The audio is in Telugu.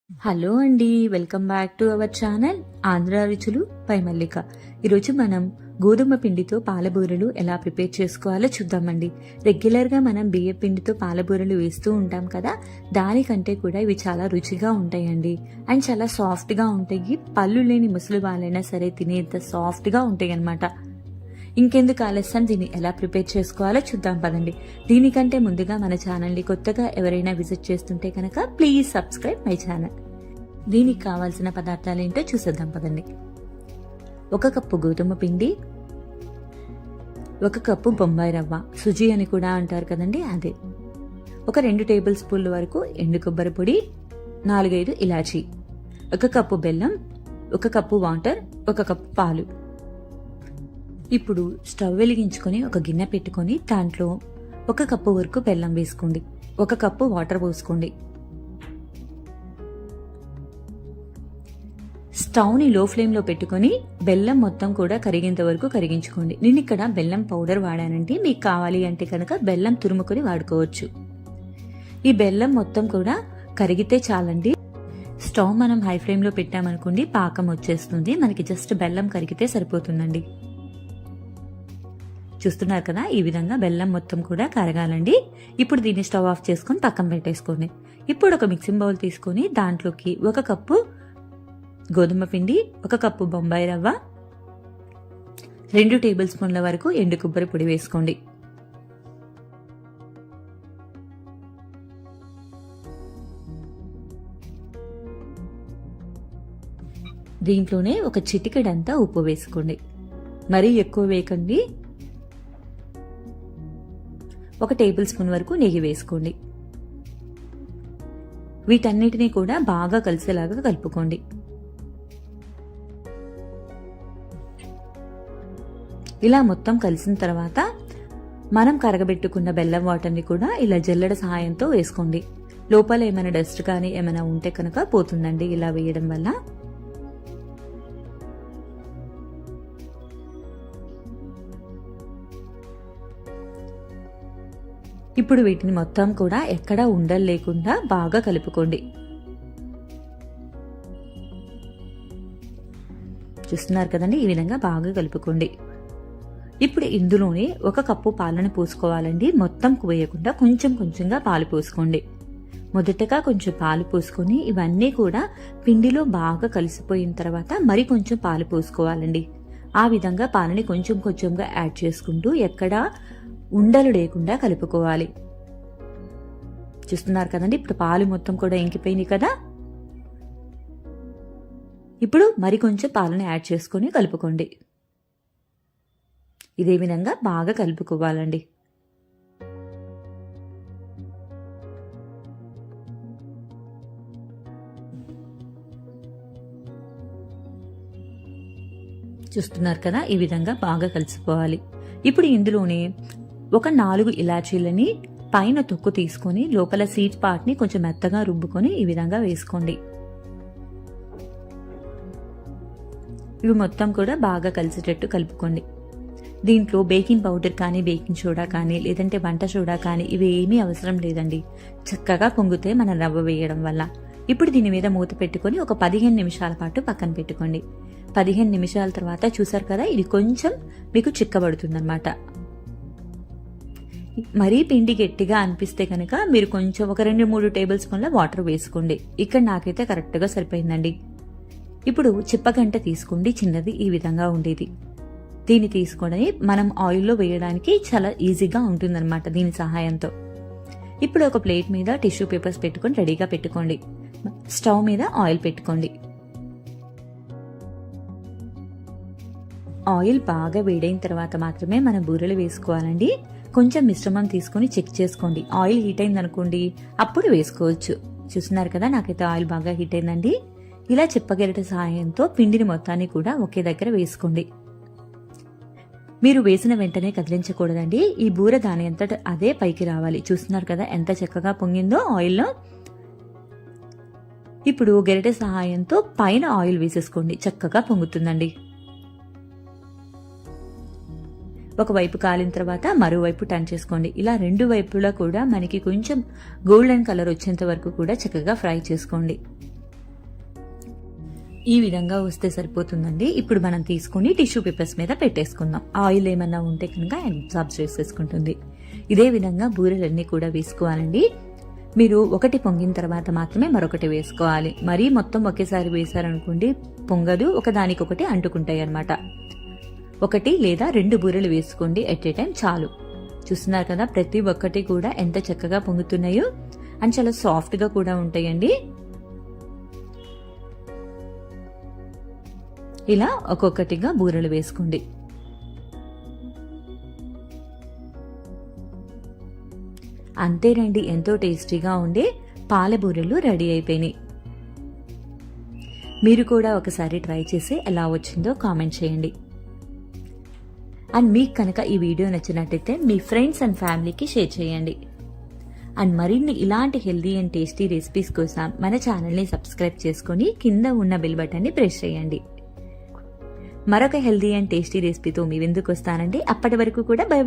హలో అండి, welcome back to our channel Andhra రుచులు పై మల్లిక. ఈరోజు మనం గోధుమ పిండితో పాలబూరలు ఎలా ప్రిపేర్ చేసుకోవాలో చూద్దామండి. రెగ్యులర్గా మనం బియ్య పిండితో పాలబూరలు వేస్తూ ఉంటాం కదా, దానికంటే కూడా ఇవి చాలా రుచిగా ఉంటాయండి. అండ్ చాలా సాఫ్ట్గా ఉంటాయి. పళ్ళు లేని ముసలి వాళ్ళైనా సరే తినేంత సాఫ్ట్గా ఉంటాయి అన్నమాట. ఇంకెందుకు ఆలస్యం, దీన్ని ఎలా ప్రిపేర్ చేసుకోవాలో చూద్దాం పదండి. దీనికంటే ముందుగా మన ఛానల్ని కొత్తగా ఎవరైనా విజిట్ చేస్తుంటే కనుక ప్లీజ్ సబ్స్క్రైబ్ మై ఛానల్. దీనికి కావాల్సిన పదార్థాలు ఏంటో చూసేద్దాం పదండి. 1 కప్పు గోధుమ పిండి, 1 కప్పు బొంబాయి రవ్వ, సుజీ అని కూడా అంటారు కదండి, అదే. 2 టేబుల్ స్పూన్ల వరకు ఎండు కొబ్బరి పొడి, 4-5 ఇలాచీ, 1 కప్పు బెల్లం, 1 కప్పు వాటర్, 1 కప్పు పాలు. ఇప్పుడు స్టవ్ వెలిగించుకొని ఒక గిన్నె పెట్టుకొని దాంట్లో 1 కప్పు వరకు బెల్లం వేసుకోండి, 1 కప్పు వాటర్ పోసుకోండి. స్టవ్ని లో ఫ్లేమ్లో పెట్టుకొని బెల్లం మొత్తం కూడా కరిగేంత వరకు కరిగించుకోండి. నేను ఇక్కడ బెల్లం పౌడర్ వాడానంటే, మీకు కావాలి అంటే కనుక బెల్లం తురుముకొని వాడుకోవచ్చు. ఈ బెల్లం మొత్తం కూడా కరిగితే చాలండి. స్టవ్ మనం హై ఫ్లేమ్లో పెట్టామనుకోండి, పాకం వచ్చేస్తుంది. మనకి జస్ట్ బెల్లం కరిగితే సరిపోతుందండి. చూస్తున్నారు కదా, ఈ విధంగా బెల్లం మొత్తం కూడా కరగాలండి. ఇప్పుడు దీన్ని స్టవ్ ఆఫ్ చేసుకొని పక్కన పెట్టేసుకోండి. ఇప్పుడు ఒక మిక్సింగ్ బౌల్ తీసుకొని దాంట్లోకి 1 కప్పు గోధుమ పిండి, 1 కప్పు బొంబాయి రవ్వ, 2 టేబుల్ స్పూన్ల వరకు ఎండు కొబ్బరి పొడి వేసుకోండి. దీంట్లోనే ఒక చిటికెడంతా ఉప్పు వేసుకోండి. మరీ ఎక్కువ వేయకండి. 1 టేబుల్ స్పూన్ వరకు నెయ్యి వేసుకోండి. వీటన్నిటినీ కూడా బాగా కలిసేలాగా కలుపుకోండి. ఇలా మొత్తం కలిసిన తర్వాత మనం కరగబెట్టుకున్న బెల్లం వాటర్ని కూడా ఇలా జల్లెడ సహాయంతో వేసుకోండి. లోపల ఏమైనా డస్ట్ కానీ ఏమైనా ఉంటే కనుక పోతుందండి ఇలా వేయడం వల్ల. ఇప్పుడు వీటిని మొత్తం కూడా ఎక్కడా ఉండలు లేకుండా బాగా కలుపుకోండి. చూస్తున్నారు కదండి, ఈ విధంగా బాగా కలుపుకోండి. ఇప్పుడు ఇందులోనే 1 కప్పు పాలను పోసుకోవాలండి. మొత్తం వేయకుండా కొంచెం కొంచెంగా పాలు పోసుకోండి. మొదటగా కొంచెం పాలు పోసుకొని ఇవన్నీ కూడా పిండిలో బాగా కలిసిపోయిన తర్వాత మరి కొంచెం పాలు పోసుకోవాలండి. ఆ విధంగా పాలని కొంచెం కొంచెంగా యాడ్ చేసుకుంటూ ఎక్కడా ఉండలు లేకుండా కలుపుకోవాలి. చూస్తున్నారు కదండి, ఇప్పుడు పాలు మొత్తం కూడా ఇంకిపోయినాయి కదా. ఇప్పుడు మరి కొంచెం పాలను యాడ్ చేసుకొని కలుపుకోండి. ఇదే విధంగా బాగా కలుపుకోవాలండి. చూస్తున్నారు కదా, ఈ విధంగా బాగా కలిసిపోవాలి. ఇప్పుడు ఇందులోనే ఒక 4 ఇలాచీలని పైన తొక్కు తీసుకొని లోపల సీడ్ పార్ట్ని కొంచెం మెత్తగా రుబ్బుకొని ఈ విధంగా వేసుకోండి. ఇవి మొత్తం కూడా బాగా కలిసేటట్టు కలుపుకోండి. దీంట్లో బేకింగ్ పౌడర్ కానీ, బేకింగ్ సోడా కానీ, లేదంటే వంట సోడా కానీ ఇవి ఏమీ అవసరం లేదండి. చక్కగా పొంగుతే మన రవ్వ వేయడం వల్ల. ఇప్పుడు దీని మీద మూత పెట్టుకొని ఒక 15 నిమిషాల పాటు పక్కన పెట్టుకోండి. 15 నిమిషాల తర్వాత చూసారు కదా, ఇది కొంచెం మీకు చిక్కబడుతుందన్నమాట. మరీ పిండి గట్టిగా అనిపిస్తే కనుక మీరు కొంచెం ఒక 2-3 టేబుల్ స్పూన్ల వాటర్ వేసుకోండి. ఇక్కడ నాకైతే కరెక్ట్గా సరిపోయిందండి. ఇప్పుడు చిప్పగంట తీసుకోండి, చిన్నది, ఈ విధంగా ఉండేది. దీన్ని తీసుకొని మనం ఆయిల్లో వేయడానికి చాలా ఈజీగా ఉంటుందన్నమాట దీని సహాయంతో. ఇప్పుడు ఒక ప్లేట్ మీద టిష్యూ పేపర్స్ పెట్టుకొని రెడీగా పెట్టుకోండి. స్టవ్ మీద ఆయిల్ పెట్టుకోండి. ఆయిల్ బాగా వేడైన తర్వాత మాత్రమే మనం బూరెలు వేసుకోవాలండి. కొంచెం మిశ్రమం తీసుకొని చెక్ చేసుకోండి. ఆయిల్ హీట్ అయింది అనుకోండి, అప్పుడు వేసుకోవచ్చు. చూస్తున్నారు కదా, నాకైతే ఆయిల్ బాగా హీట్ అయిందండి. ఇలా చిప్పగెరట సహాయంతో పిండిని మొత్తాన్ని కూడా ఒకే దగ్గర వేసుకోండి. మీరు వేసిన వెంటనే కదిలించకూడదండి. ఈ బూర దాని అంతట అదే పైకి రావాలి. చూస్తున్నారు కదా ఎంత చక్కగా పొంగిందో ఆయిల్లో. ఇప్పుడు గెరటె సహాయంతో పైన ఆయిల్ వేసేసుకోండి, చక్కగా పొంగుతుందండి. ఒకవైపు కాలిన తర్వాత మరోవైపు టర్న్ చేసుకోండి. ఇలా 2 వైపులా కూడా మనకి కొంచెం గోల్డెన్ కలర్ వచ్చేంత వరకు కూడా చక్కగా ఫ్రై చేసుకోండి. ఈ విధంగా వస్తే సరిపోతుందండి. ఇప్పుడు మనం తీసుకుని టిష్యూ పేపర్స్ మీద పెట్టేసుకుందాం. ఆయిల్ ఏమన్నా ఉంటే కనుక అబ్జార్బ్ చేసేసుకుంటుంది. ఇదే విధంగా బూరెలన్నీ కూడా వేసుకోవాలండి. మీరు ఒకటి పొంగిన తర్వాత మాత్రమే మరొకటి వేసుకోవాలి. మరీ మొత్తం ఒకేసారి వేశారనుకోండి పొంగదు, ఒకదానికొకటి అంటుకుంటాయి అన్నమాట. 1 లేదా 2 బూరెలు వేసుకోండి ఎట్ ఏ టైం చాలు. చూస్తున్నారు కదా ప్రతి ఒక్కటి కూడా ఎంత చక్కగా పొంగుతున్నాయో అండ్ చాలా సాఫ్ట్ గా కూడా ఉంటాయండి. ఇలా ఒక్కొక్కటిగా బూరెలు వేసుకోండి. అంతేనండి, ఎంతో టేస్టీగా ఉండే పాల బూరెలు రెడీ అయిపోయినాయి. మీరు కూడా ఒకసారి ట్రై చేసి ఎలా వచ్చిందో కామెంట్ చేయండి. అండ్ మీకు కనుక ఈ వీడియో నచ్చినట్టయితే మీ ఫ్రెండ్స్ అండ్ ఫ్యామిలీకి షేర్ చేయండి. అండ్ మరిన్ని ఇలాంటి హెల్దీ అండ్ టేస్టీ రెసిపీస్ కోసం మన ఛానల్ని సబ్స్క్రైబ్ చేసుకుని కింద ఉన్న బెల్ బటన్ని ప్రెస్ చేయండి. మరొక హెల్దీ అండ్ టేస్టీ రెసిపీతో మీ ముందుకు వస్తానండి. అప్పటి వరకు కూడా బై.